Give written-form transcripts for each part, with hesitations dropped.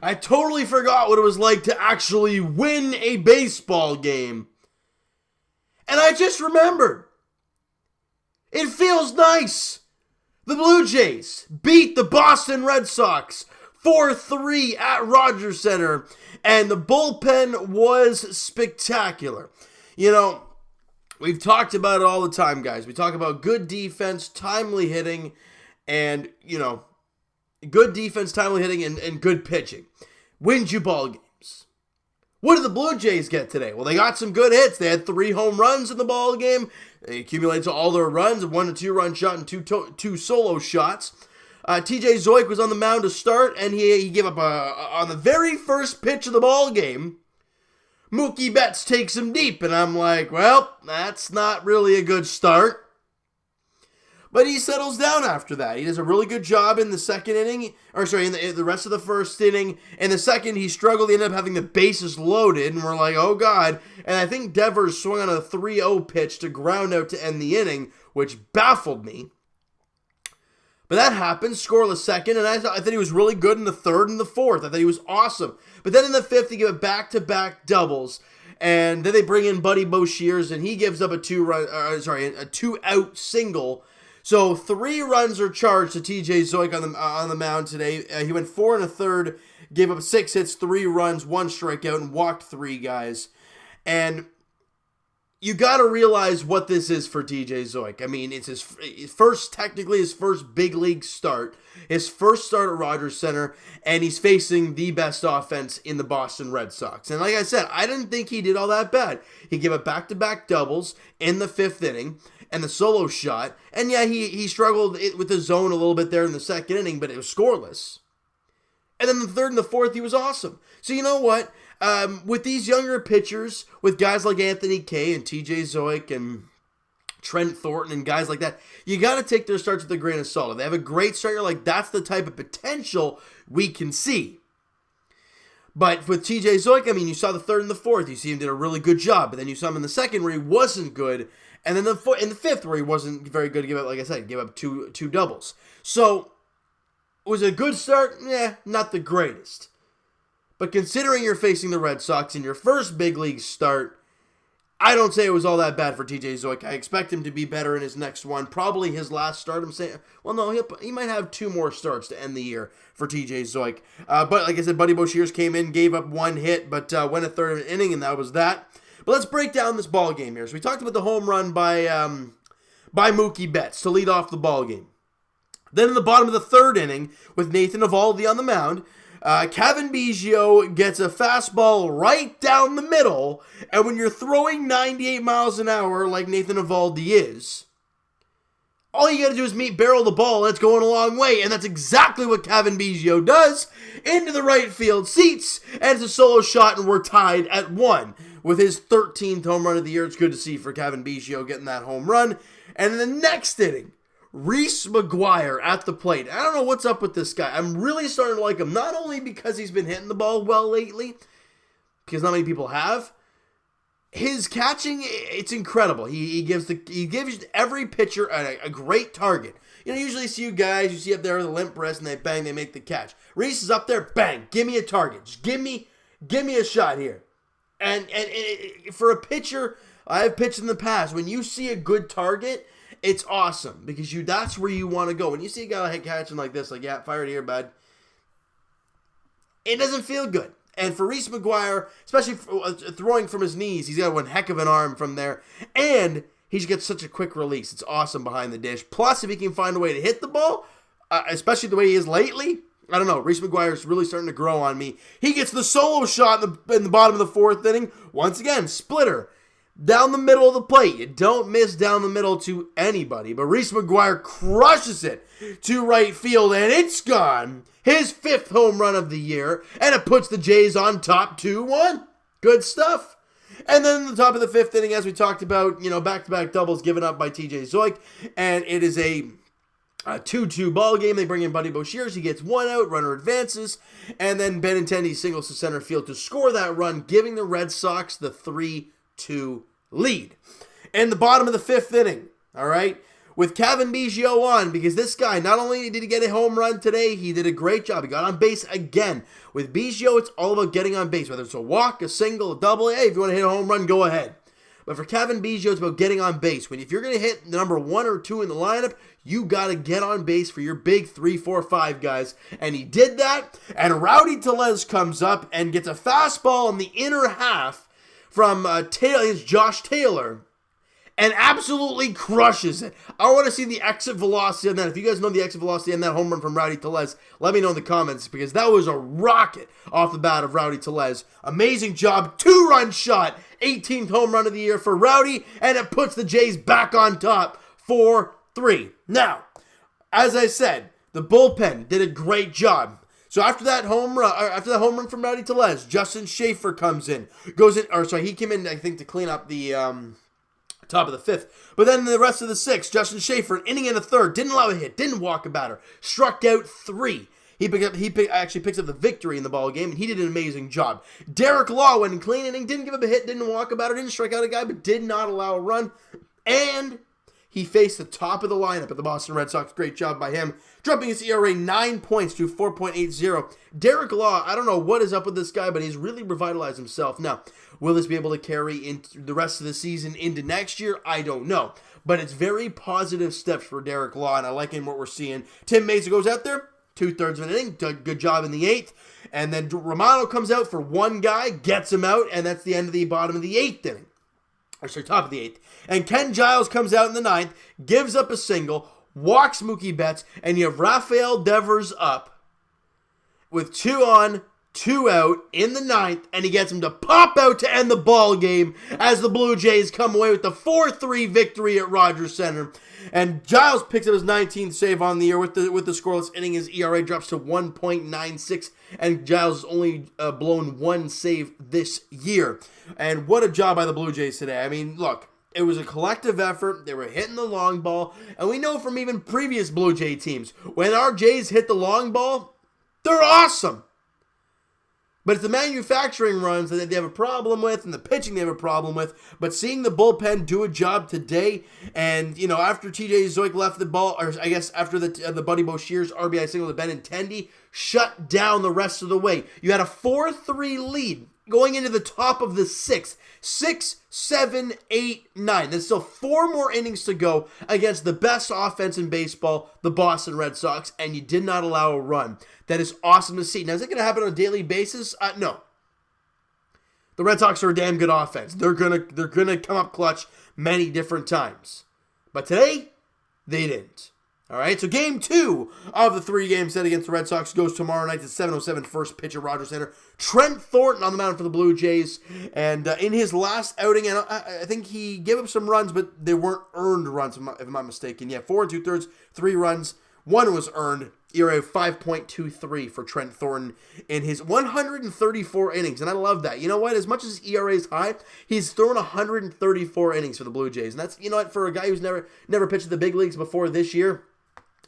I totally forgot what it was like to actually win a baseball game. And I just remembered. It feels nice. The Blue Jays beat the Boston Red Sox 4-3 at Rogers Center, and the bullpen was spectacular. You know, we've talked about it all the time, guys. We talk about good defense, timely hitting, and, good defense, timely hitting, and good pitching. Wins you ball games. What did the Blue Jays get today? Well, they got some good hits. They had 3 home runs in the ball game. They accumulated all their runs, a 1- to 2-run shot and two solo shots. TJ Zoik was on the mound to start, and he gave up on the very first pitch of the ball game. Mookie Betts takes him deep, and I'm like, well, that's not really a good start. But he settles down after that. He does a really good job in the second inning, in the rest of the first inning. In the second, he struggled. He ended up having the bases loaded, and we're like, oh, God. And I think Devers swung on a 3-0 pitch to ground out to end the inning, which baffled me. But that happened, scoreless second, and I thought he was really good in the third and the fourth. I thought he was awesome. But then in the fifth, he gave it back-to-back doubles. And then they bring in Buddy Boshiers, and he gives up a 2-out single. So 3 runs are charged to TJ Zoik on the mound today. He went 4 1/3, gave up 6 hits, 3 runs, 1 strikeout, and walked 3 guys. And you got to realize what this is for TJ Zoik. I mean, it's his first big league start, his first start at Rogers Center, and he's facing the best offense in the Boston Red Sox. And like I said, I didn't think he did all that bad. He gave up back-to-back doubles in the 5th inning and the solo shot. And yeah, he struggled with the zone a little bit there in the second inning, but it was scoreless. And then the third and the fourth, he was awesome. So you know what? With these younger pitchers, with guys like Anthony Kay and TJ Zoik and Trent Thornton and guys like that, you got to take their starts with a grain of salt. If they have a great start, you're like, that's the type of potential we can see. But with TJ Zoik, I mean, you saw the third and the fourth. You see him did a really good job. But then you saw him in the second where he wasn't good. And then in the fifth where he wasn't very good, like I said, give up two doubles. So, was it a good start? Yeah, not the greatest. But considering you're facing the Red Sox in your first big league start, I don't say it was all that bad for TJ Zoik. I expect him to be better in his next one. Probably his last start. I'm saying, well, no, he might have 2 more starts to end the year for TJ Zoik. But like I said, Buddy Boshiers came in, gave up 1 hit, but went a third of an inning, and that was that. But let's break down this ball game here. So we talked about the home run by Mookie Betts to lead off the ball game. Then in the bottom of the 3rd inning, with Nathan Eovaldi on the mound, Kevin Biggio gets a fastball right down the middle, and when you're throwing 98 miles an hour like Nathan Eovaldi is, all you gotta do is barrel the ball, and it's going a long way, and that's exactly what Kevin Biggio does, into the right field seats, and it's a solo shot, and we're tied at 1. With his 13th home run of the year, it's good to see for Kevin Biggio getting that home run. And in the next inning, Reese McGuire at the plate. I don't know what's up with this guy. I'm really starting to like him, not only because he's been hitting the ball well lately, because not many people have. His catching, it's incredible. He gives every pitcher a great target. You know, usually you see up there with a limp wrist and they make the catch. Reese is up there, bang, give me a target. Just give me a shot here. And for a pitcher, I have pitched in the past, when you see a good target, it's awesome, because that's where you want to go. When you see a guy catching like this, like, yeah, fire it here, bud, it doesn't feel good. And for Reese McGuire, especially throwing from his knees, he's got one heck of an arm from there, and he gets such a quick release. It's awesome behind the dish. Plus, if he can find a way to hit the ball, especially the way he is lately, I don't know, Reese McGuire is really starting to grow on me. He gets the solo shot in the bottom of the 4th inning. Once again, splitter. Down the middle of the plate. You don't miss down the middle to anybody. But Reese McGuire crushes it to right field, and it's gone. His 5th home run of the year, and it puts the Jays on top 2-1. Good stuff. And then the top of the 5th inning, as we talked about, back-to-back doubles given up by TJ Zoik, and it is a 2-2 ball game. They bring in Buddy Boshiers. He gets 1 out. Runner advances. And then Benintendi singles to center field to score that run, giving the Red Sox the 3-2 lead. In the bottom of the 5th inning, all right, with Kevin Biggio on, because this guy, not only did he get a home run today, he did a great job. He got on base again. With Biggio, it's all about getting on base, whether it's a walk, a single, a double. Hey, if you want to hit a home run, go ahead. But for Kevin Biggio, it's about getting on base. If you're going to hit the number 1 or 2 in the lineup, you got to get on base for your big 3, 4, 5 guys. And he did that, and Rowdy Tellez comes up and gets a fastball in the inner half from Josh Taylor, and absolutely crushes it. I want to see the exit velocity on that. If you guys know the exit velocity on that home run from Rowdy Tellez, let me know in the comments, because that was a rocket off the bat of Rowdy Tellez. Amazing job. 2-run shot. 18th home run of the year for Rowdy, and it puts the Jays back on top 4-3. Now, as I said, the bullpen did a great job. So after that home run from Rowdy Tellez, Justin Schaefer comes in. He came in, I think, to clean up the top of the 5th. But then the rest of the 6th, Justin Schaefer, an inning and a third, didn't allow a hit, didn't walk a batter, struck out 3. He actually picks up the victory in the ball game, and he did an amazing job. Derek Law went in clean inning, didn't give up a hit, didn't walk a batter, didn't strike out a guy, but did not allow a run. And he faced the top of the lineup at the Boston Red Sox. Great job by him, dropping his ERA 9 points to 4.80. Derek Law, I don't know what is up with this guy, but he's really revitalized himself. Now, will this be able to carry into the rest of the season into next year? I don't know. But it's very positive steps for Derek Law, and I like what we're seeing. Tim Mesa goes out there, 2/3 of an inning, good job in the 8th. And then Romano comes out for one guy, gets him out, and that's the end of the bottom of the 8th inning. Top of the 8th. And Ken Giles comes out in the 9th, gives up a single, walks Mookie Betts, and you have Rafael Devers up with 2 on, 2 out in the 9th, and he gets him to pop out to end the ball game as the Blue Jays come away with the 4-3 victory at Rogers Center. And Giles picks up his 19th save on the year with the scoreless inning. His ERA drops to 1.96, and Giles has only blown 1 save this year. And what a job by the Blue Jays today. I mean, look, it was a collective effort. They were hitting the long ball, and we know from even previous Blue Jay teams, when our Jays hit the long ball, they're awesome. But it's the manufacturing runs that they have a problem with, and the pitching they have a problem with. But seeing the bullpen do a job today, and, after TJ Zoik left the ball, or I guess after the Buddy Boshears RBI single to Benintendi, shut down the rest of the way. You had a 4-3 lead going into the top of the 6th. 6, 7, 8, 9. There's still 4 more innings to go against the best offense in baseball, the Boston Red Sox, and you did not allow a run. That is awesome to see. Now, is it going to happen on a daily basis? No. The Red Sox are a damn good offense. They're gonna come up clutch many different times. But today, they didn't. All right, so Game 2 of the 3-game set against the Red Sox goes tomorrow night at 7:07 first pitch at Rogers Center. Trent Thornton on the mound for the Blue Jays. And in his last outing, and I think he gave up some runs, but they weren't earned runs, if I'm not mistaken. Yeah, 4 2/3, 3 runs. 1 was earned. ERA of 5.23 for Trent Thornton in his 134 innings. And I love that. You know what? As much as his ERA is high, he's thrown 134 innings for the Blue Jays. And that's, for a guy who's never pitched at the big leagues before this year,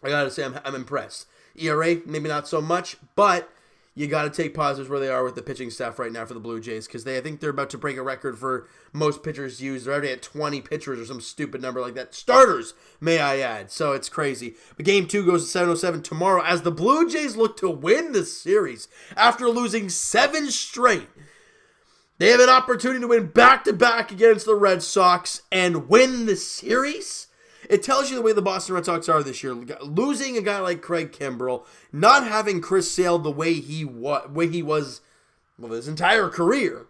I got to say I'm impressed. ERA, maybe not so much, but you got to take positives where they are with the pitching staff right now for the Blue Jays, because I think they're about to break a record for most pitchers used. They're already at 20 pitchers or some stupid number like that. Starters, may I add. So it's crazy. But Game 2 goes to 7:07 tomorrow as the Blue Jays look to win this series after losing 7 straight. They have an opportunity to win back-to-back against the Red Sox and win the series. It tells you the way the Boston Red Sox are this year. Losing a guy like Craig Kimbrell, not having Chris Sale the way he was his entire career,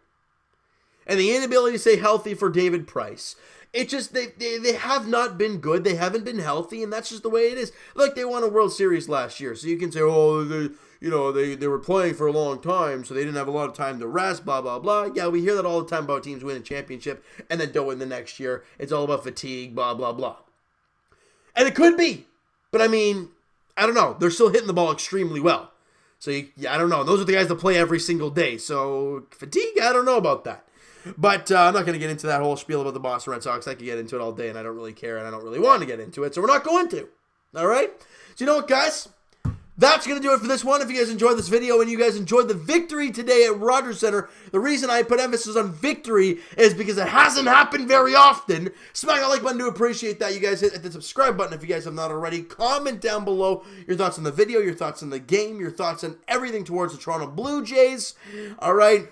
and the inability to stay healthy for David Price. It just, they have not been good. They haven't been healthy, and that's just the way it is. Like, they won a World Series last year, so you can say, they were playing for a long time, so they didn't have a lot of time to rest, blah, blah, blah. Yeah, we hear that all the time about teams winning a championship and then don't win the next year. It's all about fatigue, blah, blah, blah. And it could be, but I don't know. They're still hitting the ball extremely well. So, I don't know. Those are the guys that play every single day. So, fatigue, I don't know about that. But I'm not going to get into that whole spiel about the Boston Red Sox. I could get into it all day, and I don't really care, and I don't really want to get into it. So, we're not going to. All right? So, you know what, guys? that's going to do it for this one. If you guys enjoyed this video and you guys enjoyed the victory today at Rogers Center, the reason I put emphasis on victory is because it hasn't happened very often. Smack that like button to appreciate that. You guys hit the subscribe button if you guys have not already. Comment down below your thoughts on the video, your thoughts on the game, your thoughts on everything towards the Toronto Blue Jays. All right.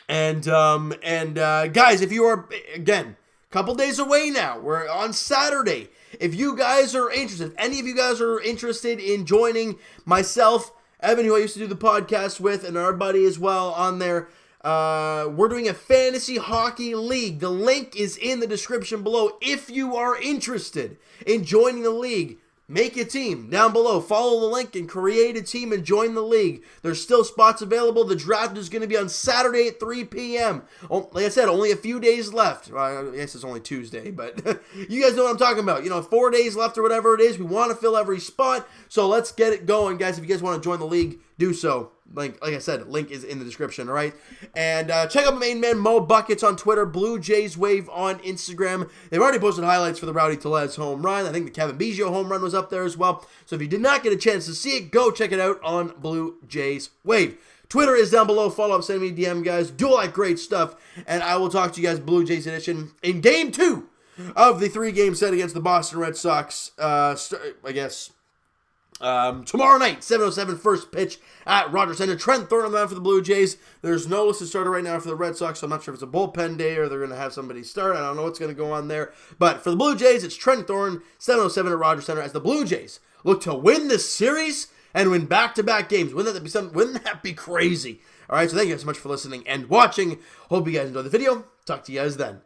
And guys, if you are, again, a couple days away now, we're on Saturday. If you guys are interested, if any of you guys are interested in joining myself, Evan, who I used to do the podcast with, and our buddy as well on there, we're doing a fantasy hockey league. The link is in the description below. If you are interested in joining the league, make a team down below. Follow the link and create a team and join the league. There's still spots available. The draft is going to be on Saturday at 3 p.m. Like I said, only a few days left. I guess it's only Tuesday, but you guys know what I'm talking about. 4 days left or whatever it is. We want to fill every spot, so let's get it going, guys. If you guys want to join the league, do so. Like I said, link is in the description, all right? And check out my main man, Mo Buckets, on Twitter, Blue Jays Wave on Instagram. They've already posted highlights for the Rowdy Tellez home run. I think the Kevin Biggio home run was up there as well. So if you did not get a chance to see it, go check it out on Blue Jays Wave. Twitter is down below. Follow up, send me a DM, guys. Do all that great stuff. And I will talk to you guys, Blue Jays edition, in Game 2 of the 3-game set against the Boston Red Sox, tomorrow night, 7:07, first pitch at Rogers Center. Trent Thornton on the mound for the Blue Jays. There's no listed starter right now for the Red Sox, so I'm not sure if it's a bullpen day or they're going to have somebody start. I don't know what's going to go on there. But for the Blue Jays, it's Trent Thornton, 7:07 at Rogers Center, as the Blue Jays look to win this series and win back-to-back games. Wouldn't that be crazy? All right, so thank you guys so much for listening and watching. Hope you guys enjoyed the video. Talk to you guys then.